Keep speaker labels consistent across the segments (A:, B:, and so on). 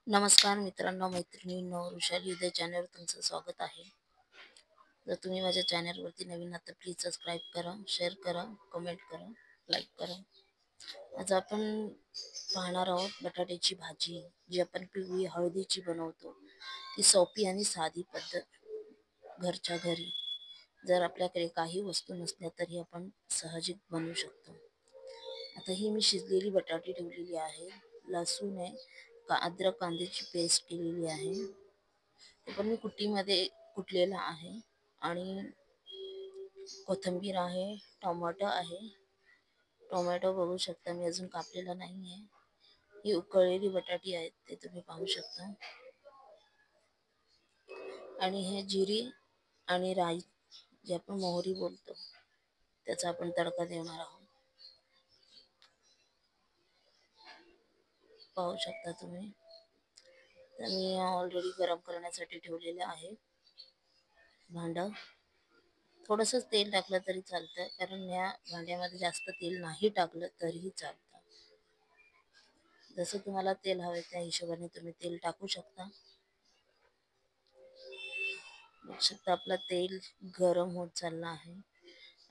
A: नमस्कार मित्रांनो, मैत्रिणींनो, वृषाली उदय चॅनलवर तुमचं स्वागत आहे. जर तुम्ही माझ्या चॅनलवरती नवीन आहात तर प्लीज सबस्क्राईब करा, शेअर करा, कमेंट करा, लाईक करा. आज आपण पाहणार आहोत बटाट्याची भाजी, जी आपण पिवळी हळदीची बनवतो. ती सोपी आणि साधी पद्धत घरच्या घरी. जर आपल्याकडे काही वस्तू नसल्या तरी आपण सहजिक बनवू शकतो. आता ही मी शिजलेली बटाटी ठेवलेली आहे, लसूण आहे, अद्रक कांद्याची पेस्ट केलेली आहे. ते पण मी कुट्टीमध्ये कुटलेला आहे. आणि कोथिंबीर आहे, टोमॅटो आहे. टोमॅटो बघू शकता मी अजून कापलेला नाही आहे. ही उकळलेली बटाटी आहेत, ते तुम्ही पाहू शकता. आणि हे जिरी आणि राई, जे आपण मोहरी बोलतो, त्याचा आपण तडका देणार आहोत. पाहू शकता तुम्ही. तर मी ऑलरेडी गरम करण्यासाठी ठेवलेले आहे भांडं. थोडंसं तेल टाकलं तरी चालतं, कारण या भांड्यामध्ये जास्त तेल नाही टाकलं तरीही चालतं. जसं तुम्हाला तेल हवे त्या हिशोबाने तुम्ही तेल टाकू शकता. बघू शकता आपलं तेल गरम होत चाललं आहे.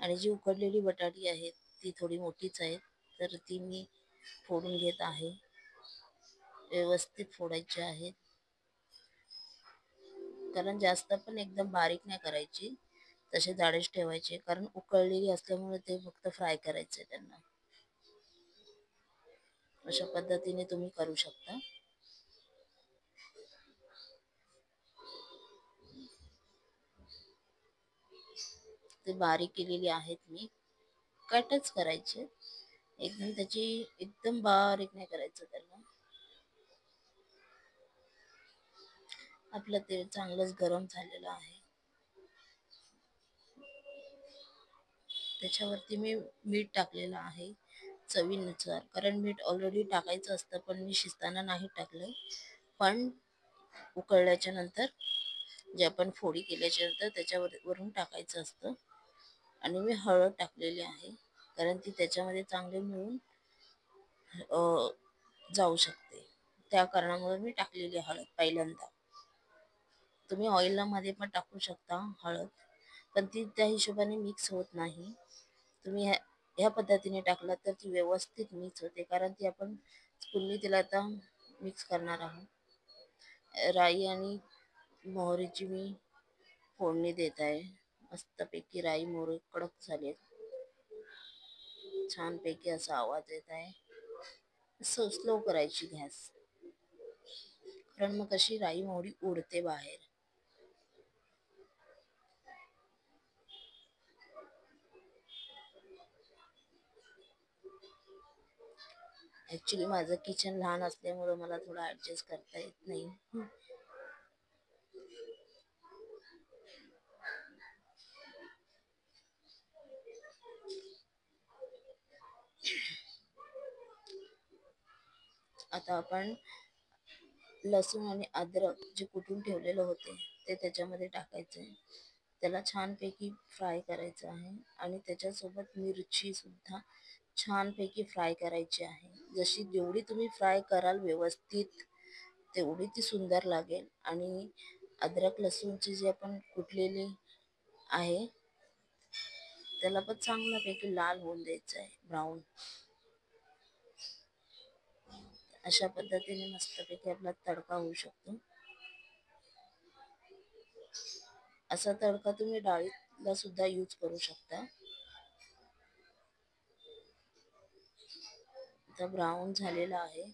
A: आणि जी उकडलेली बटाटी आहे ती थोडी मोठीच आहे, तर ती मी फोडून घेत आहे. व्यवस्थित फोडायची आहे, कारण जास्त पण एकदम बारीक नाही करायची, तसे जाडेच ठेवायचे, कारण उकळलेली असल्यामुळे ते फक्त फ्राय करायचे त्यांना. अशा पद्धतीने तुम्ही करू शकता. ते बारीक केलेली आहेत मी. कटच करायचे, एकदम त्याची एकदम बारीक नाही करायचं त्याला. आपलं तेल चांगलंच गरम झालेलं आहे. त्याच्यावरती मी मीठ टाकलेलं आहे चवीनुसार, कारण मीठ ऑलरेडी टाकायचं असतं, पण मी शिजताना नाही टाकलं. पण उकळल्याच्या नंतर, जे आपण फोडी केल्याच्या नंतर त्याच्यावर वरून टाकायचं असतं. आणि मी हळद टाकलेली आहे, कारण ती त्याच्यामध्ये चांगले मिळून जाऊ शकते. त्या कारणामुळे मी टाकलेली हळद पहिल्यांदा. तुम्ही ऑइलमध्ये पण टाकू शकता हळद, पण ती त्या हिशोबाने मिक्स होत नाही. तुम्ही ह्या पद्धतीने टाकला तर ती व्यवस्थित मिक्स होते, कारण ती आपण पुन्हा तिला आता मिक्स करणार आहोत. राई आणि मोहरीची मी फोडणी देत आहे. मस्तपैकी राई मोहरी कडक झाले, छानपैकी असा आवाज येत आहे. स्लो करायची गॅस, कारण मग कशी राई मोहरी उडते बाहेर. ऍक्च्युली माझं किचन लहान असल्यामुळे मला थोडं ऍडजस्ट करता येत नाही. आता आपण लसूण आणि अद्रक जे कुटून ठेवलेलं होते ते त्याच्यामध्ये टाकायचे. त्याला छानपैकी फ्राय करायचं आहे. आणि त्याच्यासोबत मिरची सुद्धा छानपैकी फ्राय करायची आहे. जशी जेवढी तुम्ही फ्राय कराल व्यवस्थित, तेवढी ती सुंदर लागेल. आणि अद्रक लसूणची जी आपण कुटलेली आहे, त्याला पण चांगल्यापैकी लाल होऊन द्यायचं आहे, ब्राऊन. अशा पद्धतीने मस्तपैकी आपला तडका होऊ शकतो. असा तडका तुम्ही डाळीला सुद्धा यूज करू शकता. आता ब्राऊन झालेला आहे.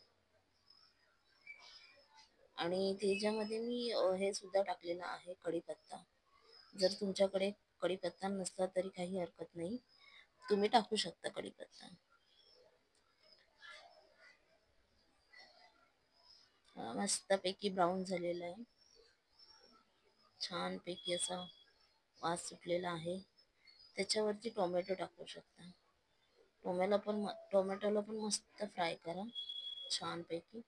A: आणि त्याच्यामध्ये मी हे सुद्धा टाकलेलं आहे, कढीपत्ता. जर तुमच्याकडे कढीपत्ता नसला तरी काही हरकत नाही, तुम्ही टाकू शकता कढीपत्ता. मस्तपैकी ब्राऊन झालेला आहे, छानपैकी असा वास सुटलेला आहे. त्याच्यावरती टोमॅटो टाकू शकता. टोमॅटोला पण मस्त फ्राय करा छानपैकी.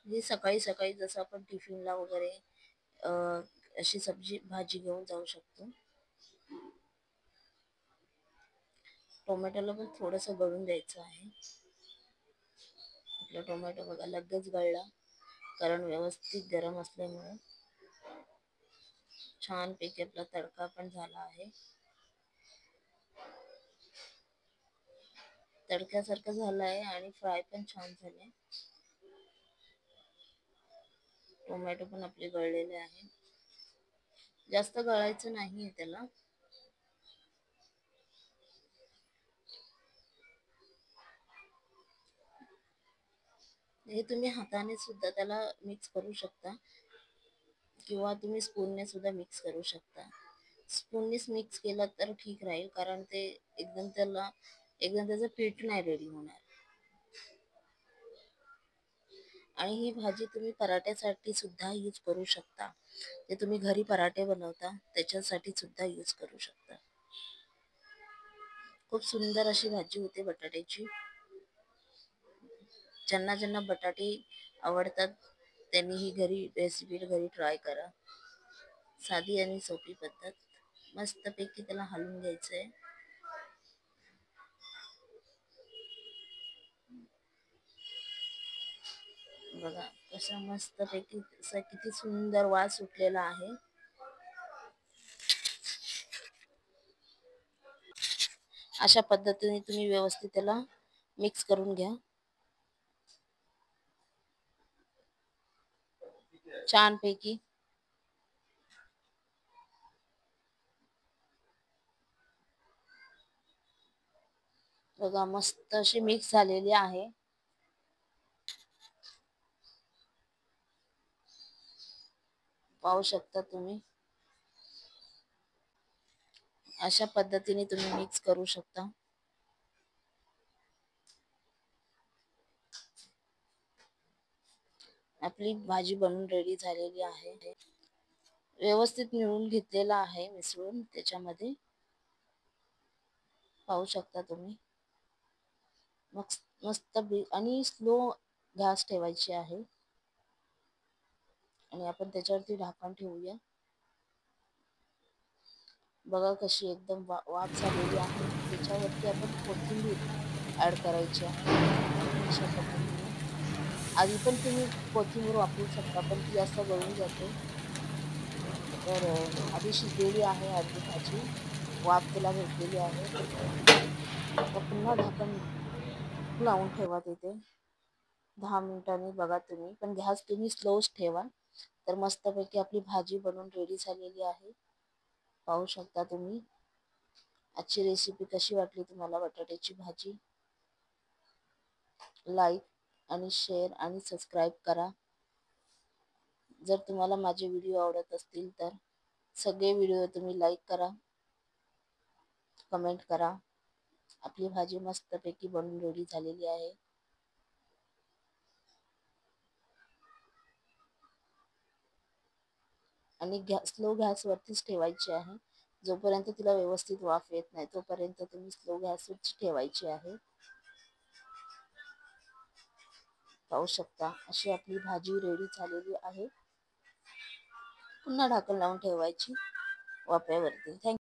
A: म्हणजे सकाळी सकाळी जसं आपण टिफिनला वगैरे अशी सब्जी भाजी घेऊन जाऊ शकतो. टोमॅटोला पण थोडंसं गळून द्यायचं आहे. आपला टोमॅटो बघा लगेच गळला, कारण व्यवस्थित गरम असल्यामुळे. छानपैकी आपला तडका पण झाला आहे. तडक्यासारखं झालं आहे आणि फ्राय पण छान झाले. टोमॅटो पण आपले गळलेले आहे. जास्त गळायचं नाहीये त्याला. हे तुम्ही हाताने सुद्धा त्याला मिक्स करू शकता किंवा तुम्ही स्पूनने सुद्धा मिक्स करू शकता. स्पूननेच मिक्स केलं तर ठीक राहील, कारण ते एकदम त्याचं पीठ नाही रेडी होणार. आणि ही भाजी तुम्ही पराठ्यासाठी सुद्धा यूज करू शकता. जे तुम्ही घरी पराठे बनवता त्याच्यासाठी सुद्धा यूज करू शकता. खूप सुंदर अशी भाजी होते बटाट्याची. ज्यांना ज्यांना बटाटे आवडतात त्यांनी ही रेसिपी घरी ट्राय करा. साधी आणि सोपी पद्धत. मस्तपैकी त्याला हलवून घ्यायचंय. बघा कशा मस्तपैकी किती सुंदर वास सुटलेला आहे. अशा पद्धतीने तुम्ही व्यवस्थित त्याला मिक्स करून घ्या. छानपैकी बघा मस्त अशी मिक्स झालेली आहे. पाहू शकता तुम्ही. अशा पद्धतीने तुम्ही मिक्स करू शकता. आपली भाजी बनवून रेडी झालेली आहे. व्यवस्थित मिळून घेतलेला आहे मिसळून त्याच्यामध्ये. पाहू शकता तुम्ही. मग मस्त आणि स्लो गॅस ठेवायची आहे. आणि आपण त्याच्यावरती झाकण ठेवूया. बघा कशी एकदम वाफ झालेली आहे. त्याच्यावरती आपण कोथिंबीर ऍड करायची आहे. अशा पद्धतीने आधी पण तुम्ही कोथिंबीर वापरू शकता, पण ती जास्त गळून जाते. तर आधी शिजलेली आहे अर्धी भाजी, वाफ त्याला भेटलेली आहे. तर पुन्हा झाकण लावून ठेवा तिथे 10 मिनिटांनी. बघा तुम्ही, पण गॅस तुम्ही स्लोच ठेवा. तर मस्तपैकी आपली भाजी बनवून रेडी झालेली आहे. पाहू शकता तुम्ही. आजची रेसिपी कशी वाटली तुम्हाला बटाट्याची भाजी? लाईक आणि शेअर आणि सबस्क्राईब करा. जर तुम्हाला माझे व्हिडिओ आवडत असतील तर सगळे व्हिडिओ तुम्ही लाईक करा, कमेंट करा. आपली भाजी मस्तपैकी बनून रेडी झालेली आहे. आणि स्लो गॅसवरतीच ठेवायची आहे. जोपर्यंत तिला व्यवस्थित वाफ येत नाही तोपर्यंत तुम्ही स्लो गॅसवरच ठेवायची आहे. पाहू शकता अशी आपली भाजी रेडी झालेली आहे. पुन्हा झाकण लावून ठेवायची वाफेवरती. थँक्यू.